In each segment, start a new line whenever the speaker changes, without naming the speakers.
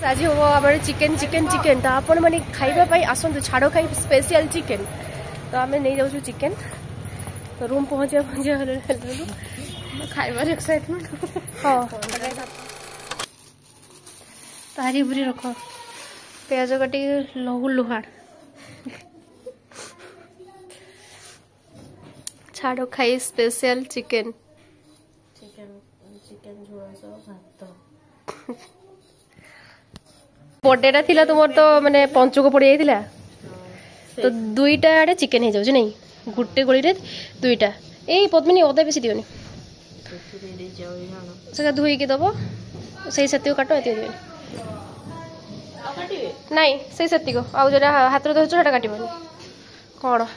आज हम आम चिकेन चिकेन चिकेन तो आपण मैंने खाइबा आसतु छाड़ खाई स्पेशल चिकेन तो आम नहीं जाऊँ चिकेन तो रूम पहुँचा खाइबार एक्साइटमेंट हाँ तारी बुरी रख प्याज काटी लहु लुहाड़ छाड़ खाई स्पेशल चिकेन चिकेन चिकेन झोल भात बर्थडे थिला तुम तो माने पंचुक पड़ जाइला तो दुईटा आड़े चिकेन हो जाउछ नहीं गुटे गोली रे दुईटा ए पद्मिनी अदा बेसी दियोनी से धुई के दबो सही सेति को काटो एति दियोनी नहीं सही सेति को आ जरा हाथ रे धरछ हटा काटिबनी कोन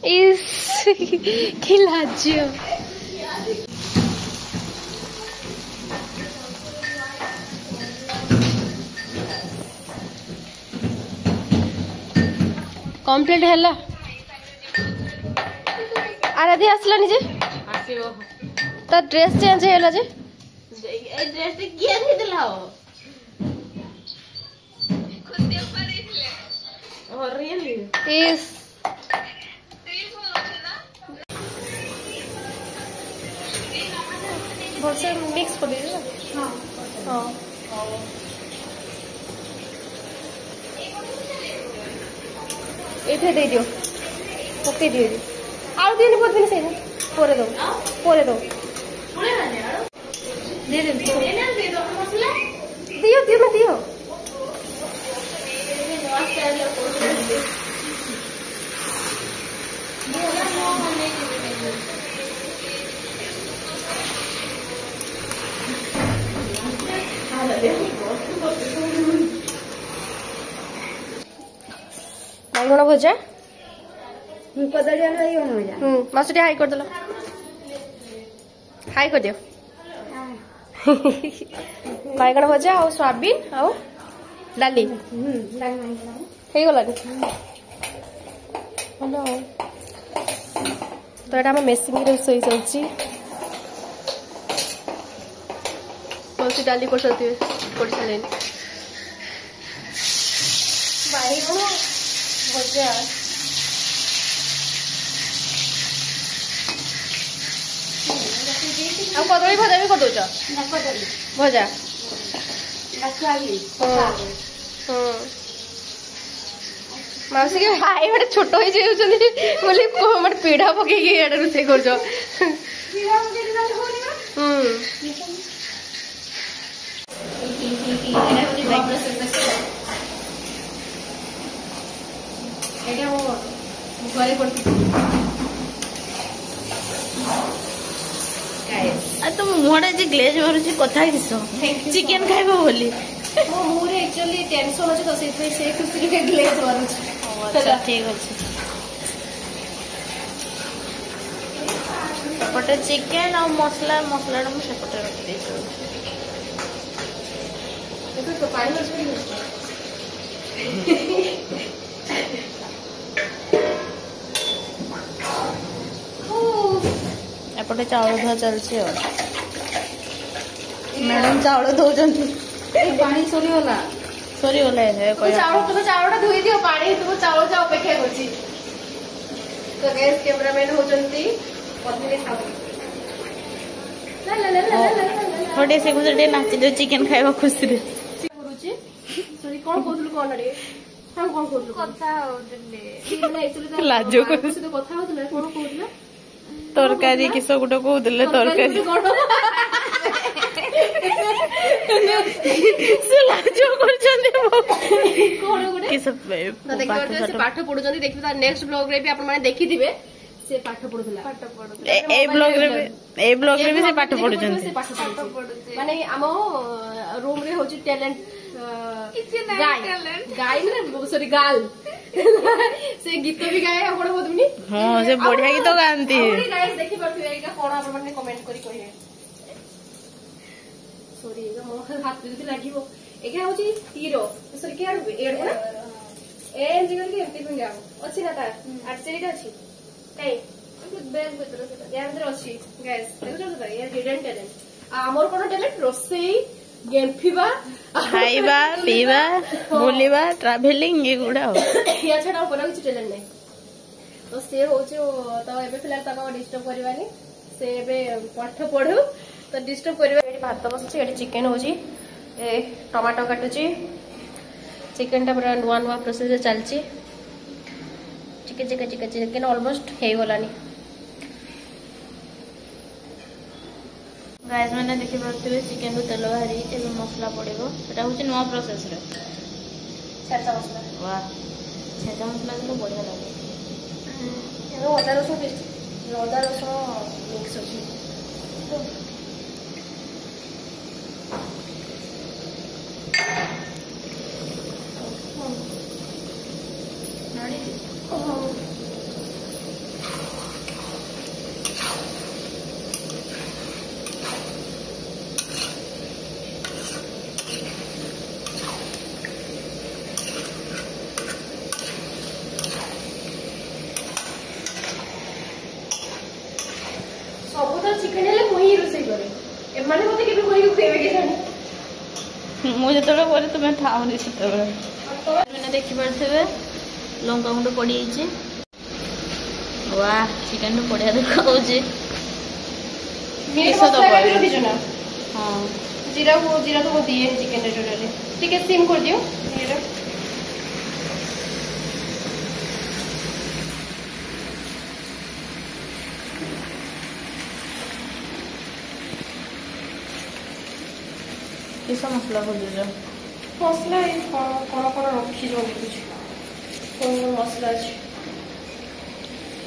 इस की लाजियो कंप्लीट है आराधी आसला जे तो ड्रेस चेंज है जे ड्रेस किए नहीं दिला हो खुद दे ऊपर इतले और रियली इस बहुत से मिक्स कर दीजिए हां हां एठे दे दियो ओके दे दियो आउ दियो बहुत दिन से पोरे दो पोरे ना दे दो मसला दियो दियो मैं दियो बाइगण भजा मसुरी हाई कर दल हाई कर दियो बाइगण भजा आ सोयाबीन आ डाली हो गला तो यहाँ मेसिंग रोषे चलती डाली कर सारे बाइगण भजा कदली भजा भी कर दौ भजा मासी के भाई गोटे छोट हो जाए पीढ़ा पकई रोसे कर
तुम मुहटा जे ग्लेज मारुची कथा किस चिकेन खाइबो बोली
मो मुरे एक्चुअली टेंशन अछि तो से खुशी के ग्लेज मारुची
अच्छा ठीक अछि सेपटे चिकेन और मसला मसला मु सेपटे रख दे
तो पानी
एपटे चावल धुआ चलछि और मैडम चावल धोजन
पानी सरीगला
है
तुम चावल धोई दियो पानी तुम चावल जा अपेक्षा करछि तो गैस कैमरामैन होचंती पत्नी साहब
थोड़े से गुजर डे नाच दे चिकेन खाइबा खुशी रे
करूछि सॉरी कोन कोथलु कोन रे हां कोन कोथलु कथा होतले ना एक्चुअली
लाजो को
तो कथा होतले कोन कोथले
तरकारी किस गोटे कहते तरकारी
पाठ पढ़ुଛନ୍ତି देखिबे ता नेक्स्ट ब्लॉग रे भी आपण माने देखि दिबे से पाठ पढ़ुतला
ए ब्लॉग रे भी से पाठ पढ़ुଛନ୍ତି
माने हम रूम रे होची टैलेंट गाय ना सॉरी गाल से गीत भी गाए आपण बोलबनी
हां से बढ़िया गीत गांती
गाइस देखि परथिबे एका कोन आपण माने कमेंट करी कहिए सॉरी एका मो हाथ जदी लागिवो एका होची तीरो सॉरी के एड ना ए जिगल के एमपी पिंगा अछि ना तार आर्चरी अछि काई बैग भीतर से या भीतर अछि गाइस देखो तो या हिडन टैलेंट आमर कोन टैलेंट रोसई गेम्फिबा
खाइबा पीवा बुलिबा ट्रावेलिंग एगुड़ा
या छड़ा ऊपर किसी टैलेंट नहीं तो से होचे तो एबे फिलहाल ताको डिस्टर्ब करवानी से एबे पाठ पढु तो डिस्टर्ब करबा एठी भात बसछि एठी चिकन होची ए टमाटो काटुची चिकन टा पूरा नुआ नुआ प्रोसेस चलची चिकन ऑलमोस्ट हे गलानी
गाइस मैंने देखि पारथिबे चिकन रो तेल बाहरी एबे मसला पड़ेबो एटा होची नवा प्रोसेस रे
छेचा मसला
वाह छेचा मसला तो बढ़िया लागे
एबे अदा रसुन मिक्स होची चिकन हेले मुही रोसई करे एमाने मते केबे करी खुएबे के जानी
मु जतबे करे तुमे ठाउ नि सेतबे मैंने देखि पारथिबे लंका गुंड पड़ी छी वाह चिकन तो बढ़िया देखा होची
मीट मसला भी रखी ना
हां
जीरा तो दिए चिकन रे टोटली ठीक है सिम कर दियो ये
किसा मसला हो जो
मसला कोन रखी जो कुछ कोन मसला अछि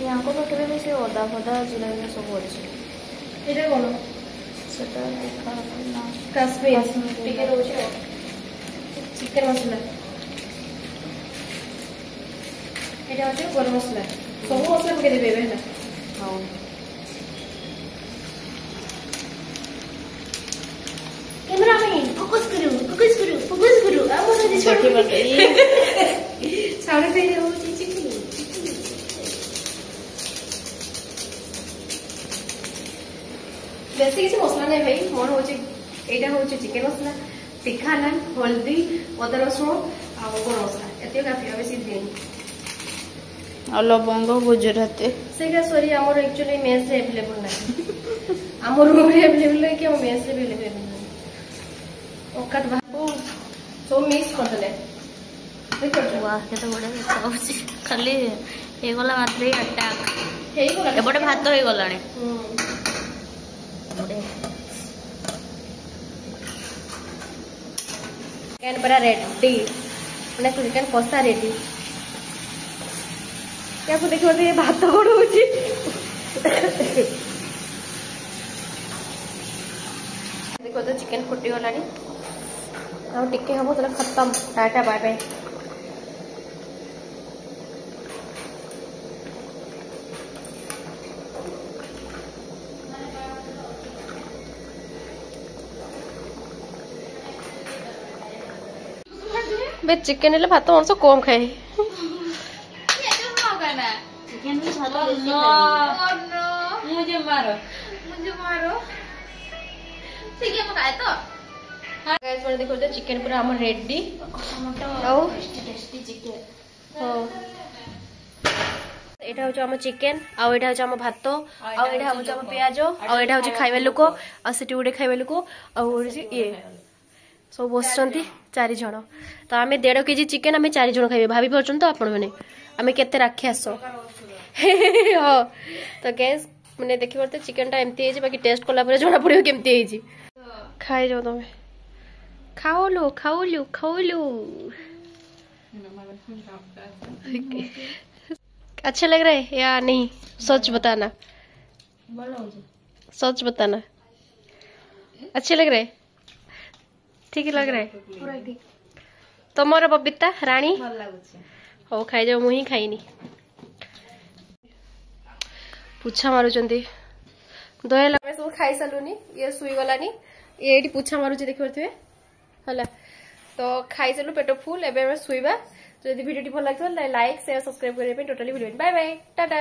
यहाँ को पकड़े भी से ओदा फदा जीरा में सब अछि
एटा कोन
सेटा देखा ना
कश्मीर टिके रोचे चिकन मसला एटा होचे गरम मसला सब मसला पके देबे है ना
हां
कैमरा में फोकस करो आ मोर जे
छोटी बटई
सारे पे हो चिकन बेसी किसी मसला नहीं भाई मोर होची एटा होची चिकन मसला तीखा ना हल्दी अदा रसुन आ गरम मसला एते काफी बेसी दिन
और लवंग गुजराती
सेगा सॉरी हमर एक्चुअली मेस रे अवेलेबल नहीं हमर रूम रे अवेलेबल है कि हम मेस रे अवेलेबल नहीं ओकत बाबू सो मिक्स कर देले देखो
वाह केते बड़े देखा होची खाली हे गला मात्र अटैक
हे गला
एबडे भात हे गलानी बड़े
चिकन बड़ा रेडी माने चिकन कसा रेडी क्या को देखो ये भात कोड होची देखो तो चिकन फुटी गलानी अब टिके हम तो खत्म टाटा बाय बाय बे चिकन ले भात मांस कम खाए
चिकन भी भात बेसी मुझे मारो
ठीक है पकाए तो गाइस मैंने देखो चिकन पूरा हमर रेडी आओ
टेस्टी चिकन
हां एटा हो हम चिकन आ एटा हो हम भात आ एटा हो हम प्याज आ एटा हो खाइबा लोक आ सेटी उडे खाइबा लोक आ ये सब बसचंती 4 जण तो आमे 1.5 केजी चिकन आमे 4 जण खाइबे भाभी परचन तो आपण माने आमे केते राक्षस हां तो गैस मैंने देखि परते चिकन टा एमती हे जे बाकी टेस्ट कोला परे जणा पड़ियो केमती हे जी खाइ जाओ तुम खाओ लो अच्छा लग रहा है या नहीं सच बताना सच बताना अच्छे लग रहे ठीक ही लग रहा है तुमर बबीता रानी हो खाई जाओ मुही खाइनी पूछा मारुचंदी दया लगे सब खाई सालुनी ये सुई गलानी ये पूछा मारुचे देखि परथिबे हला तो खाई सालु पेट फुल एबे सुईबा जदि वीडियो भल लागथो लाइक शेयर सब्सक्राइब करिया पे totally video bye bye Tata.